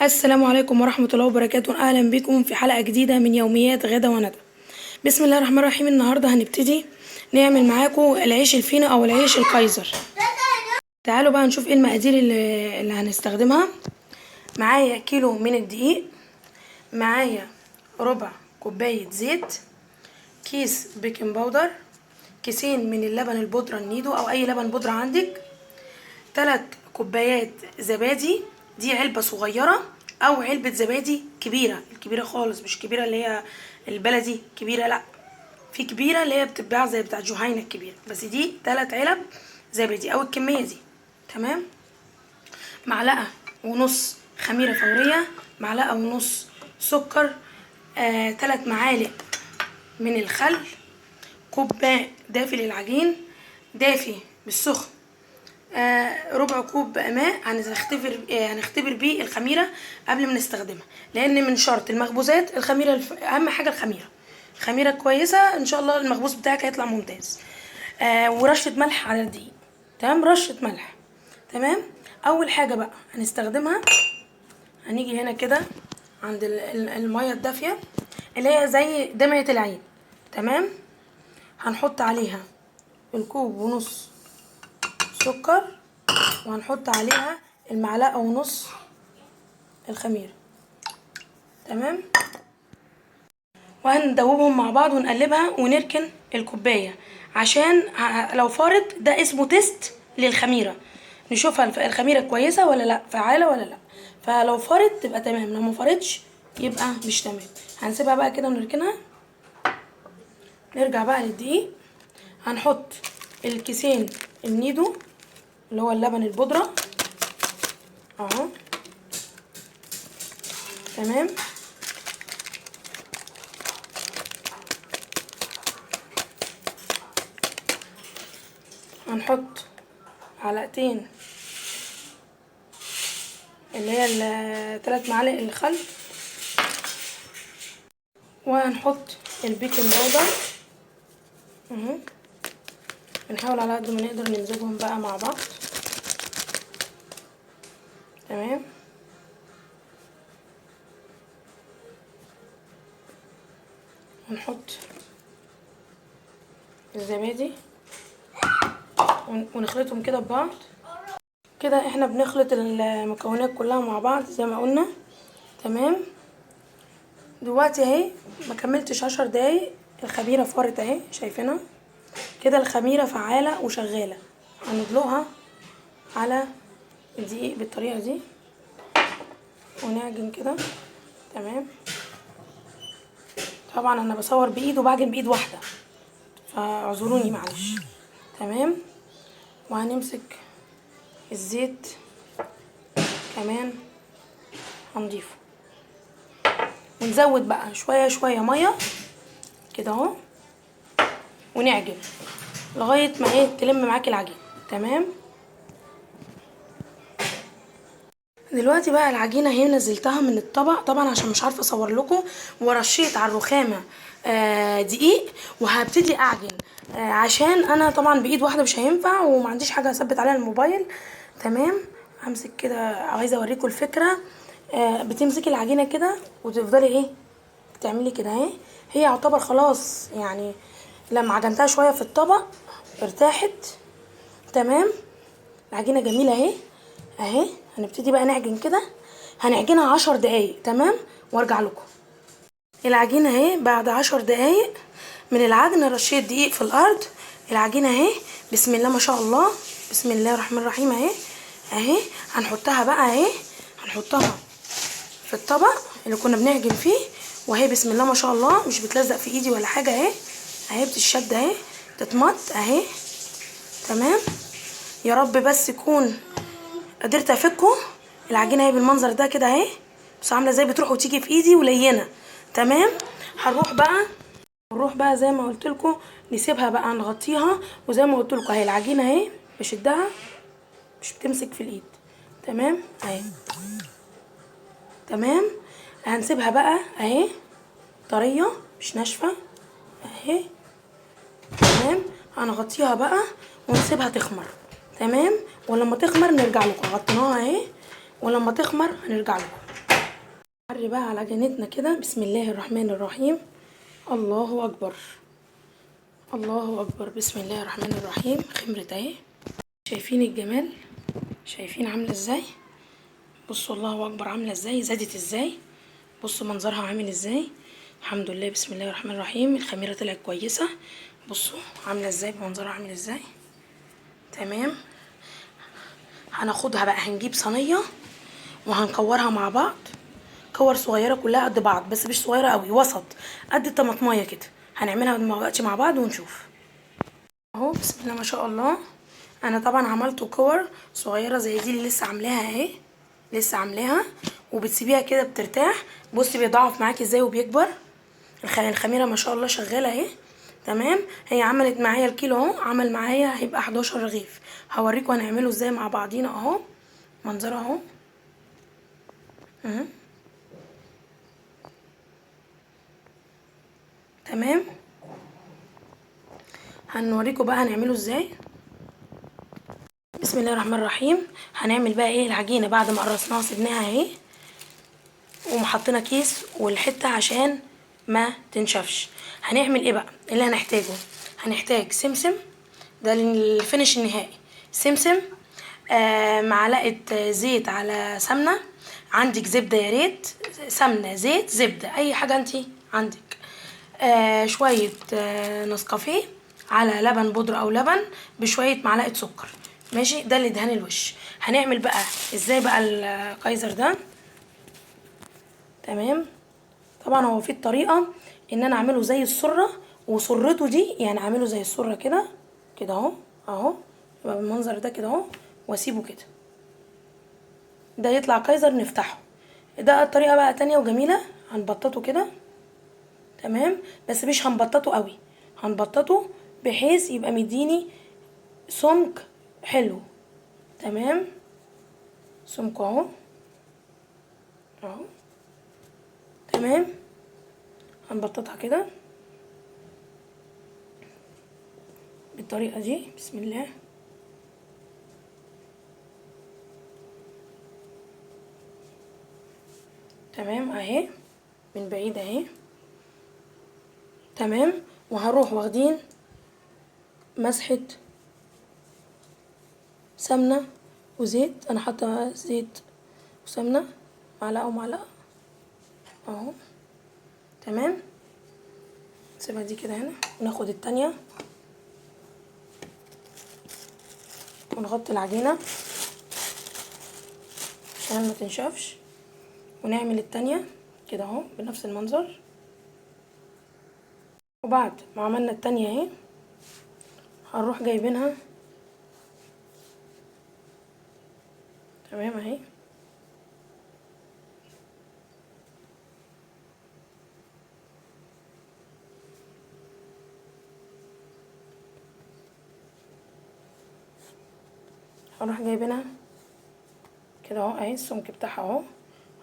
السلام عليكم ورحمة الله وبركاته. أهلا بكم في حلقة جديدة من يوميات غدا وندى. بسم الله الرحمن الرحيم. النهاردة هنبتدي نعمل معاكم العيش الفينو أو العيش الكايزر. تعالوا بقى نشوف ايه المقادير اللي هنستخدمها. معايا كيلو من الدقيق، معايا ربع كوباية زيت، كيس بيكنج باودر، كيسين من اللبن البودرة النيدو أو أي لبن بودرة عندك، 3 كوبايات زبادي، دي علبة صغيرة او علبة زبادي كبيرة، الكبيرة خالص مش كبيرة اللي هي البلدي كبيرة، لا، في كبيرة اللي هي بتتباع زي بتاعت جهينة الكبيرة، بس دي 3 علب زبادي او الكمية دي. تمام. معلقة ونص خميرة فورية، معلقة ونص سكر، 3 معالق من الخل، كوباية دافي للعجين، دافي بالسخن، ربع كوب ماء هنختبر بيه الخميره قبل ما نستخدمها، لان من شرط المخبوزات الخميره اهم حاجه الخميره كويسه ان شاء الله المخبوز بتاعك هيطلع ممتاز. ورشه ملح على الدقيق. تمام، رشه ملح. تمام. اول حاجه بقى هنستخدمها، هنيجي هنا كده عند الميه الدافيه اللي هي زي دمعه العين. تمام. هنحط عليها الكوب ونص سكر، وهنحط عليها المعلقة ونص الخميرة. تمام. وهندوبهم مع بعض ونقلبها ونركن الكوباية، عشان لو فارت ده اسمه تيست للخميرة، نشوفها الخميرة كويسة ولا لا، فعالة ولا لا. فلو فارت تبقى تمام، لو ما فارتش يبقى مش تمام. هنسيبها بقى كده ونركنها. نرجع بقى للدقيق. هنحط الكيسين النيدو اللي هو اللبن البودرة اهو. تمام. هنحط معلقتين اللي هي 3 معالق الخل، وهنحط البيكنج باودر اهو. بنحاول على قد ما نقدر نمزجهم بقى مع بعض. تمام. هنحط الزبادي ونخلطهم كده ببعض. كده احنا بنخلط المكونات كلها مع بعض زي ما قلنا. تمام. دلوقتي اهي ما كملتش 10 دقايق الخميره فارت اهي، شايفينها كده الخميره فعاله وشغاله. هندلقها على الدقيق بالطريقه دي ونعجن كده. تمام. طبعا انا بصور بايد وبعجن بايد واحده، فاعذروني معلش. تمام. وهنمسك الزيت كمان هنضيفه، ونزود بقى شويه شويه ميه كده اهو، ونعجن لغايه ما ايه تلم معاكي العجين. تمام. دلوقتي بقى العجينه اهي نزلتها من الطبق طبعا عشان مش عارفه اصور لكم، ورشيت على الرخامه دقيق، وهبتدي اعجن عشان انا طبعا بايد واحده مش هينفع وما عنديش حاجه اثبت عليها الموبايل. تمام. همسك كده، عايزه اوريكم الفكره. بتمسكي العجينه كده وتفضلي ايه تعملي كده اهي، هي يعتبر خلاص يعني لما عجنتها شويه في الطبق ارتاحت. تمام. العجينه جميله اهي اهي. هنبتدي بقى نعجن كده، هنعجنها 10 دقايق. تمام. وارجع لكم. العجينه اهي بعد 10 دقايق من العجن، رشيت دقيق في الارض. العجينه اهي بسم الله ما شاء الله، بسم الله الرحمن الرحيم اهي اهي. هنحطها بقى اهي، هنحطها في الطبق اللي كنا بنعجن فيه، وهي بسم الله ما شاء الله مش بتلزق في ايدي ولا حاجه اهي اهي، بتشد اهي تتمط اهي. تمام. يا رب بس يكون قدرت افكه. العجينه اهي بالمنظر ده كده اهي، بس عامله ازاي بتروح وتيجي في ايدي ولينه. تمام. هنروح بقى زي ما قلت لكم، نسيبها بقى نغطيها، وزي ما قلت لكم اهي العجينه اهي بشدها مش بتمسك في الايد. تمام اهي. تمام. هنسيبها بقى اهي طريه مش ناشفه اهي. تمام. هنغطيها بقى ونسيبها تخمر. تمام. ولما تخمر نرجع لكم. غطيناها اهي، ولما تخمر هنرجع لكم. نحري بقى على عجينتنا كده. بسم الله الرحمن الرحيم. الله اكبر، الله اكبر. بسم الله الرحمن الرحيم. خمرت اهي، شايفين الجمال؟ شايفين عامله ازاي؟ بصوا الله اكبر عامله ازاي، زادت ازاي، بصوا منظرها عامل ازاي. الحمد لله. بسم الله الرحمن الرحيم. الخميره طلعت كويسه، بصوا عامله ازاي، بمنظرها عامل ازاي. تمام. هناخدها بقى، هنجيب صينيه وهنكورها مع بعض، كور صغيره كلها قد بعض، بس مش صغيره قوي، وسط قد الطماطمايه كده. هنعملها دلوقتي مع بعض ونشوف. اهو بسم الله ما شاء الله. انا طبعا عملت كور صغيره زي دي اللي لسه عاملاها اهي، لسه عاملاها. وبتسيبيها كده بترتاح، بصي بيضاعف معاكي ازاي وبيكبر. الخميره ما شاء الله شغاله اهي. تمام. هي عملت معايا الكيلو اهو، عمل معايا هيبقى 11 رغيف. هوريكم هنعمله ازاي مع بعضينا اهو. منظره اهو. اهو. تمام. هنوريكم بقى هنعمله ازاي. بسم الله الرحمن الرحيم. هنعمل بقى ايه العجينه بعد ما قرصناها سيبناها اهي، ومحطينا كيس والحته عشان ما تنشفش. هنعمل ايه بقى اللي هنحتاجه؟ هنحتاج سمسم، ده الفينش النهائي. سمسم، معلقه زيت على سمنه، عندك زبده يا ريت، سمنه زيت زبده اي حاجه انتي عندك. شويه نسكافيه على لبن بودرة او لبن بشويه معلقه سكر. ماشي، ده اللي دهان الوش. هنعمل بقى ازاي بقى الكايزر ده. تمام. طبعا هو في الطريقه ان انا اعمله زي السره، وسرته دي يعني اعمله زي السره كده، كده اهو، اهو يبقى بالمنظر ده كده اهو، واسيبه كده، ده يطلع كايزر نفتحه. ده الطريقه بقى تانية وجميله. هنبططه كده. تمام. بس مش هنبططه قوي، هنبططه بحيث يبقى مديني سمك حلو. تمام. سمك اهو، اهو. تمام. هنبططها كده بالطريقه دي. بسم الله. تمام اهي، من بعيد اهي. تمام. وهروح واخدين مسحه سمنه وزيت، انا حاطه زيت وسمنه، معلقه ومعلقه اهو. تمام. نسيبها دي كده هنا، وناخد التانية ونغطي العجينه عشان ما تنشفش، ونعمل التانية كده اهو بنفس المنظر. وبعد ما عملنا التانية اهي، هنروح جايبينها. تمام اهي. هنروح جايبينها كده اهو اهي، السمك بتاعها اهو.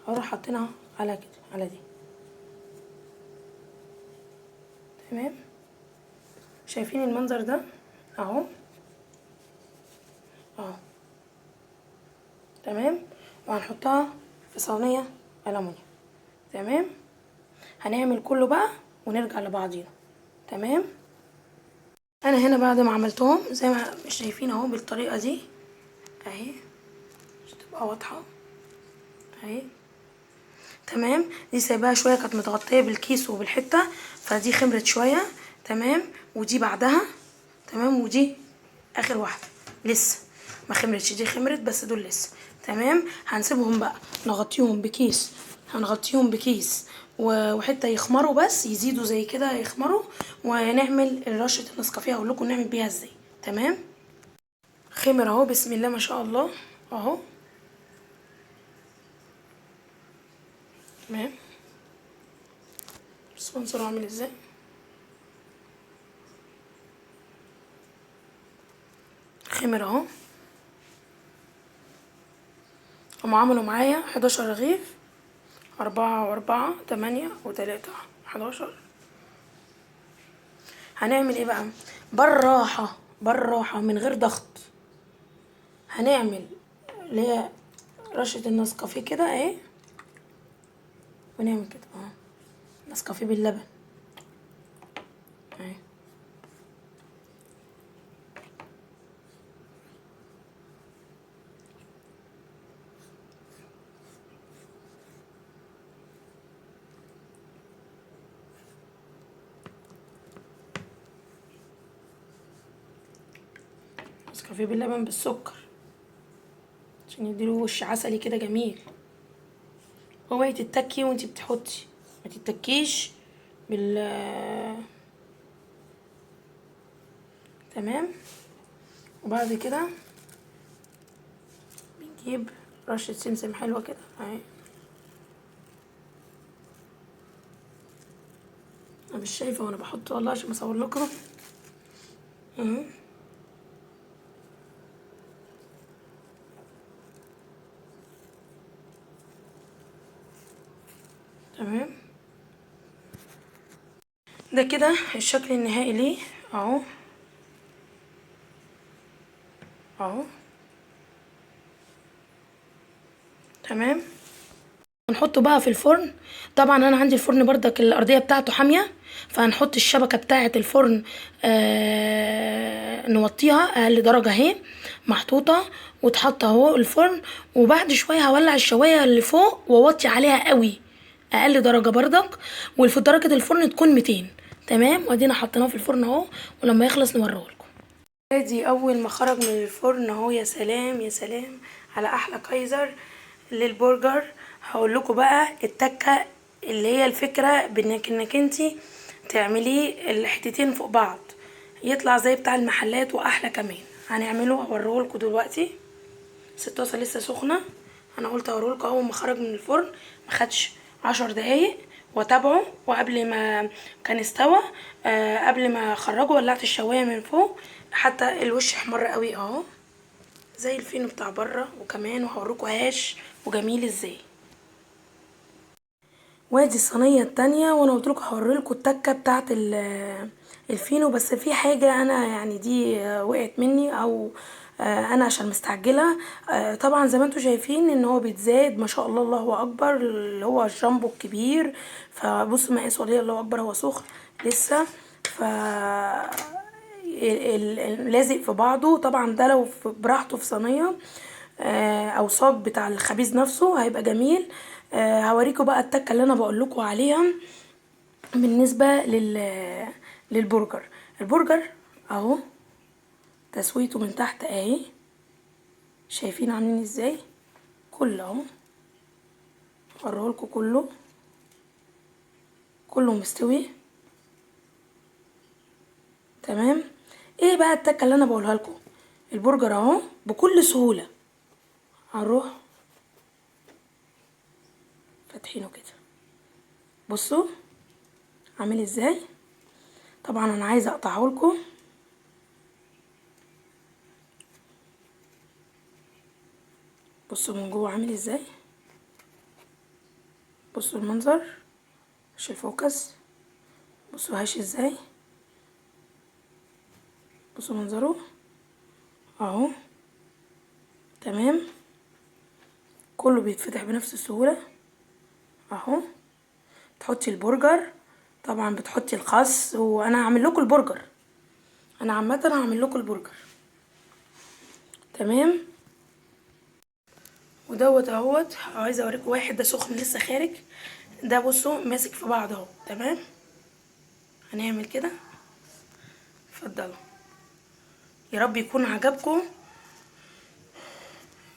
هروح حاطينها على كده، على دي. تمام. شايفين المنظر ده اهو، اهو. تمام. وهنحطها في صينيه ألمونيا. تمام. هنعمل كله بقى ونرجع لبعضينا. تمام. انا هنا بعد ما عملتهم زي ما مش شايفين اهو بالطريقه دي اهي، مش تبقى واضحه اهي. تمام. دي سايباها شويه، كانت متغطيه بالكيس وبالحته، فدي خمرت شويه. تمام. ودي بعدها. تمام. ودي اخر واحده لسه ما خمرتش، دي خمرت بس دول لسه. تمام. هنسيبهم بقى نغطيهم بكيس، هنغطيهم بكيس وحته يخمروا، بس يزيدوا زي كده يخمروا، ونعمل رشه النسكافيه هقول لكم نعمل بيها ازاي. تمام. خمر اهو، بسم الله ما شاء الله اهو. تمام. بص منظره عامل ازاي. خمر اهو. هم عملوا معايا 11 رغيف، 4 و4 8 و3 11. هنعمل ايه بقى؟ بالراحة بالراحة من غير ضغط. هنعمل اللي هي رشة النسكافيه كده اهي، ونعمل كده نسكافيه باللبن اهي. نسكافيه باللبن بالسكر عشان يديله وش عسلي كده جميل. اوعي تتكي وانتي بتحطي، ما تتكيش تمام. وبعد كده بنجيب رشة سمسم حلوة كده اهي. انا مش شايفة وانا بحط والله عشان اصور لكم اهو. تمام، ده كده الشكل النهائي ليه اهو اهو. تمام، هنحطه بقى في الفرن. طبعا انا عندي الفرن بردك الارضيه بتاعته حاميه، فهنحط الشبكه بتاعه الفرن نوطيها اقل درجه اهي محطوطه وتحط اهو الفرن. وبعد شويه هولع الشوايه اللي فوق واوطي عليها قوي اقل درجه بردك، درجه الفرن تكون 200. تمام، وادينا حطيناه في الفرن اهو، ولما يخلص نوريهولكم. ادي اول ما خرج من الفرن اهو. يا سلام يا سلام على احلى كايزر للبرجر. هقول لكم بقى التكه اللي هي الفكره انك انتي تعمليه الحتتين فوق بعض يطلع زي بتاع المحلات واحلى كمان. هنعمله هوريهولكم دلوقتي. الطاسه لسه سخنه، انا قلت اوريهولكم اول ما خرج من الفرن، ما خدش 10 دقايق واتابعه. وقبل ما كان استوى قبل ما اخرجه ولعت الشوايه من فوق حتى الوش احمر قوي اهو زي الفينو بتاع بره. وكمان وهوريكم هاش وجميل ازاي. وادي الصينيه التانية، وانا قلتلكوا هوريلكوا التكه بتاعه الفينو. بس في حاجه انا يعني دي وقعت مني او انا عشان مستعجله. طبعا زي ما انتوا شايفين ان هو بيتزايد ما شاء الله الله اكبر اللي هو الجامبو الكبير. فبصوا مقاسه عليه الله اكبر، هو سخن لسه ف لازق في بعضه. طبعا ده لو براحته في صينيه او صاج بتاع الخبيز نفسه هيبقى جميل. هوريكم بقى التكه اللي انا بقول لكم عليها بالنسبه للبرجر. البرجر اهو تسويته من تحت اهي، شايفين عاملين ازاي كله اهو. هوريهولكوا كله مستوي تمام. ايه بقى التكه اللي انا بقولها لكم؟ البرجر اهو بكل سهوله هنروح فاتحينه كده، بصوا عامل ازاي. طبعا انا عايزه اقطعه لكم، بصوا من جوه عامل ازاي، بصوا المنظر مش الفوكس، بصوا هاش ازاي، بصوا منظره اهو. تمام، كله بيتفتح بنفس السهوله اهو. تحطي البرجر، طبعا بتحطي الخس، وانا هعمل لكم البرجر، انا عامه هعمل لكم البرجر تمام. ودوت اهوت عايزه اوريكم واحد ده سخن لسه خارج، ده بصوا ماسك في بعض اهو. تمام، هنعمل كده. اتفضلوا، يا رب يكون عجبكم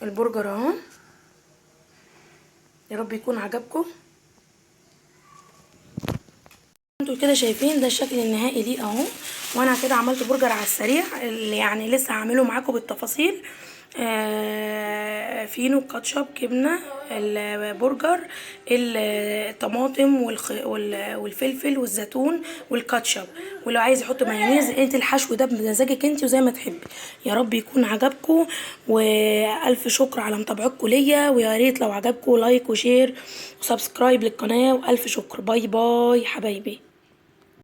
البرجر اهو، يا رب يكون عجبكم. انتوا كده شايفين ده الشكل النهائي ليه اهو. وانا كده عملت برجر على السريع اللي يعني لسه هعمله معاكم بالتفاصيل. فينو كاتشب جبنه البرجر الطماطم والفلفل والزيتون والكاتشب، ولو عايز يحط مايونيز انت الحشو ده بمزاجك انت وزي ما تحبي. يا رب يكون عجبكم، والف شكر على متابعتكم ليا. ويا ريت لو عجبكم لايك وشير وسبسكرايب للقناه، والف شكر. باي باي حبايبي.